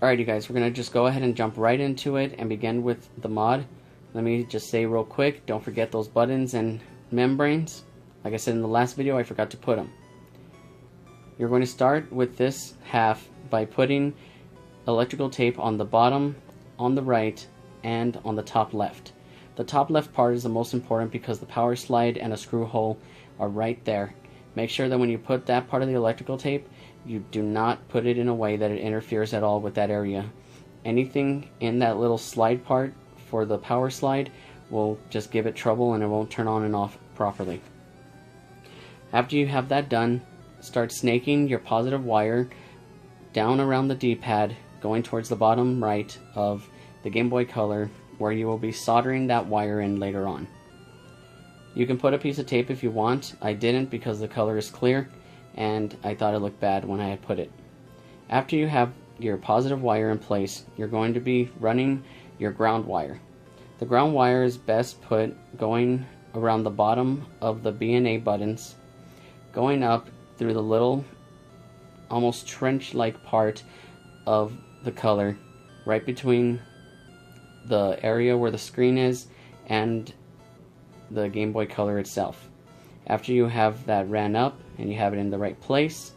Alright you guys, we're going to just go ahead and jump right into it and begin with the mod. Let me just say real quick, don't forget those buttons and membranes. Like I said in the last video, I forgot to put them. You're going to start with this half by putting electrical tape on the bottom, on the right, and on the top left. The top left part is the most important because the power slide and a screw hole are right there. Make sure that when you put that part of the electrical tape, you do not put it in a way that it interferes at all with that area. Anything in that little slide part for the power slide will just give it trouble and it won't turn on and off properly. After you have that done, start snaking your positive wire down around the D-pad, going towards the bottom right of the Game Boy Color, where you will be soldering that wire in later on. You can put a piece of tape if you want. I didn't because the color is clear and I thought it looked bad when I had put it. After you have your positive wire in place, you're going to be running your ground wire. The ground wire is best put going around the bottom of the B and A buttons, going up through the little almost trench-like part of the color right between the area where the screen is and the Game Boy Color itself. After you have that ran up and you have it in the right place,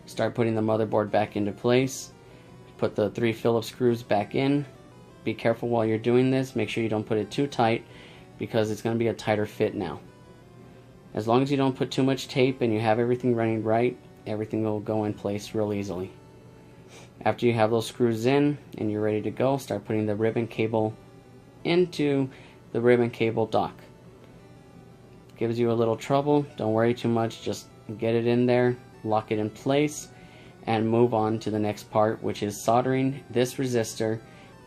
start putting the motherboard back into place. Put the 3 Phillips screws back in. Be careful while you're doing this. Make sure you don't put it too tight because it's going to be a tighter fit now. As long as you don't put too much tape and you have everything running right, everything will go in place real easily. After you have those screws in and you're ready to go, start putting the ribbon cable into the ribbon cable dock. Gives you a little trouble, don't worry too much, just get it in there, lock it in place, and move on to the next part, which is soldering this resistor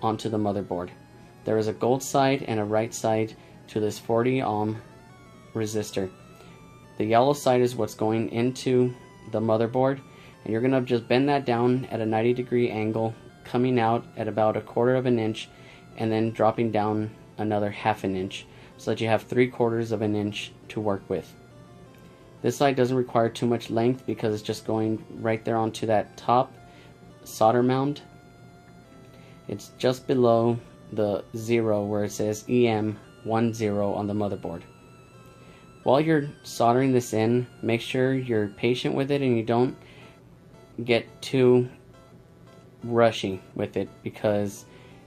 onto the motherboard. There is a gold side and a right side to this 40 ohm resistor. The yellow side is what's going into the motherboard, and you're going to just bend that down at a 90-degree angle, coming out at about 1/4 of an inch and then dropping down another 1/2 an inch so that you have 3/4 of an inch to work with. This side doesn't require too much length because it's just going right there onto that top solder mound. It's just below the 0 where it says EM10 on the motherboard. While you're soldering this in, make sure you're patient with it and you don't get too rushy with it because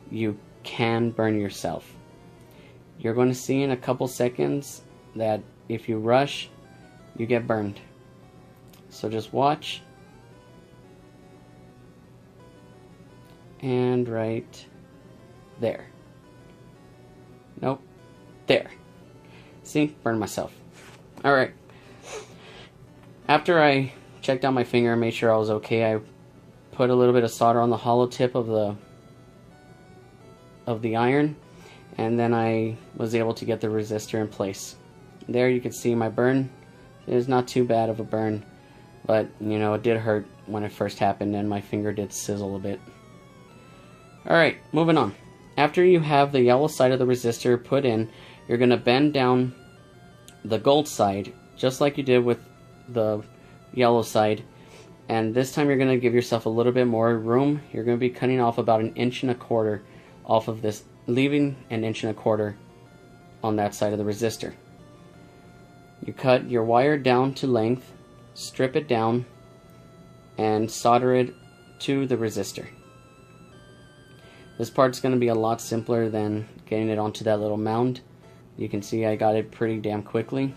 you can burn yourself. You're going to see in a couple seconds that if you rush, you get burned. So just watch. And right there. Nope. There. See? Burned myself. Alright. After I checked out my finger and made sure I was okay, I put a little bit of solder on the hollow tip of the iron, and then I was able to get the resistor in place. There you can see my burn. It is not too bad of a burn, but you know, it did hurt when it first happened and my finger did sizzle a bit. Alright, moving on. After you have the yellow side of the resistor put in, you're going to bend down the gold side just like you did with the yellow side, and this time you're going to give yourself a little bit more room. You're going to be cutting off about 1 1/4 inches off of this, leaving 1 1/4 inches on that side of the resistor. You cut your wire down to length, strip it down, and solder it to the resistor. This part's going to be a lot simpler than getting it onto that little mound. You can see I got it pretty damn quickly.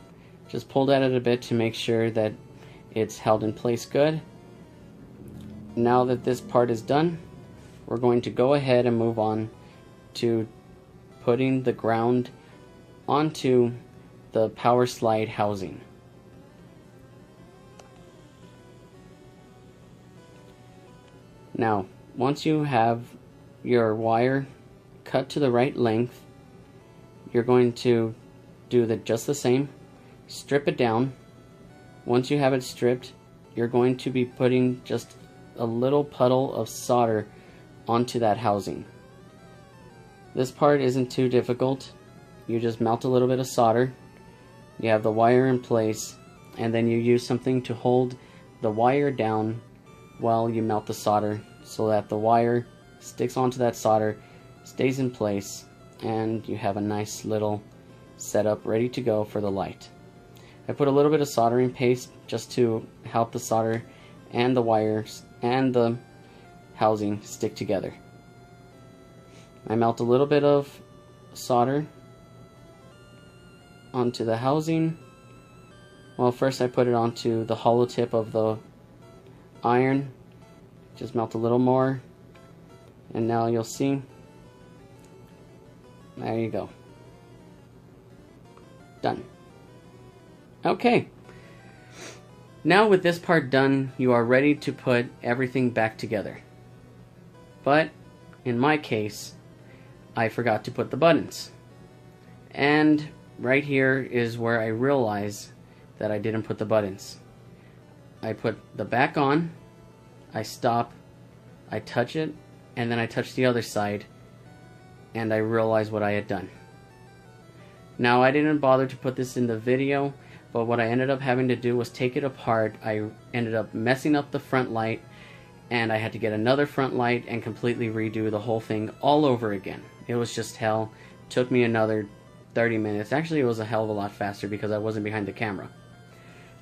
Just pulled at it a bit to make sure that it's held in place good. Now that this part is done, we're going to go ahead and move on to putting the ground onto the power slide housing. Now, once you have your wire cut to the right length, you're going to do just the same. Strip it down. Once you have it stripped, you're going to be putting just a little puddle of solder onto that housing. This part isn't too difficult. You just melt a little bit of solder, you have the wire in place, and then you use something to hold the wire down while you melt the solder so that the wire sticks onto that solder, stays in place, and you have a nice little setup ready to go for the light. I put a little bit of soldering paste just to help the solder and the wires and the housing stick together. I melt a little bit of solder onto the housing. Well, first I put it onto the hollow tip of the iron. Just melt a little more, and now you'll see. There you go. Done. Okay. Now with this part done, you are ready to put everything back together. But in my case, I forgot to put the buttons. And right here is where I realize that I didn't put the buttons. I put the back on, I stop, I touch it, and then I touch the other side, and I realize what I had done. Now, I didn't bother to put this in the video, but what I ended up having to do was take it apart. I ended up messing up the front light, and I had to get another front light and completely redo the whole thing all over again. It was just hell. It took me another 30 minutes. Actually, it was a hell of a lot faster because I wasn't behind the camera.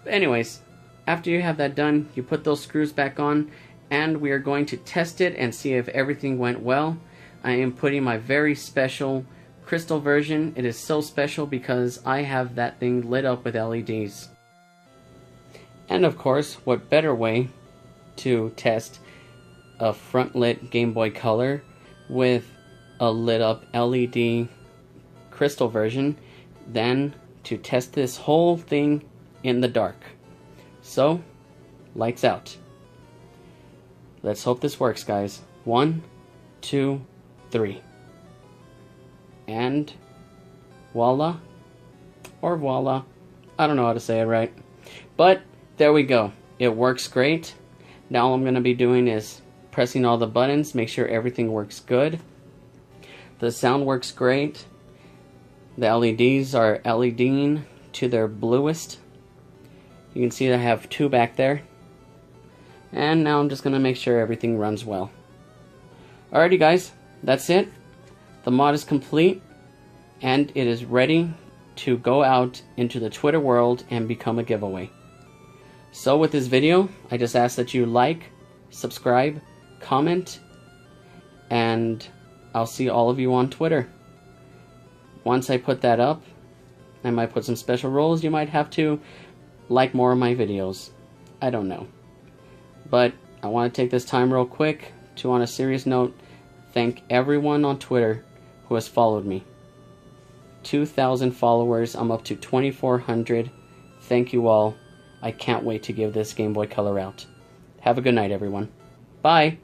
But anyways, after you have that done, you put those screws back on, and we are going to test it and see if everything went well. I am putting my very special crystal version. It is so special because I have that thing lit up with LEDs. And of course, what better way to test a front lit Game Boy Color with a lit up LED crystal version than to test this whole thing in the dark. So, lights out. Let's hope this works, guys. 1, 2, 3. And voila, or voila, I don't know how to say it right, but there we go. It works great. Now all I'm going to be doing is pressing all the buttons, make sure everything works good. The sound works great. The LEDs are LEDing to their bluest. You can see that I have 2 back there. And now I'm just going to make sure everything runs well. Alrighty guys, that's it. The mod is complete, and it is ready to go out into the Twitter world and become a giveaway. So with this video, I just ask that you like, subscribe, comment, and I'll see all of you on Twitter. Once I put that up, I might put some special rules. You might have to like more of my videos. I don't know. But I want to take this time real quick to, on a serious note, thank everyone on Twitter who has followed me. 2,000 followers. I'm up to 2,400. Thank you all. I can't wait to give this Game Boy Color out. Have a good night, everyone. Bye!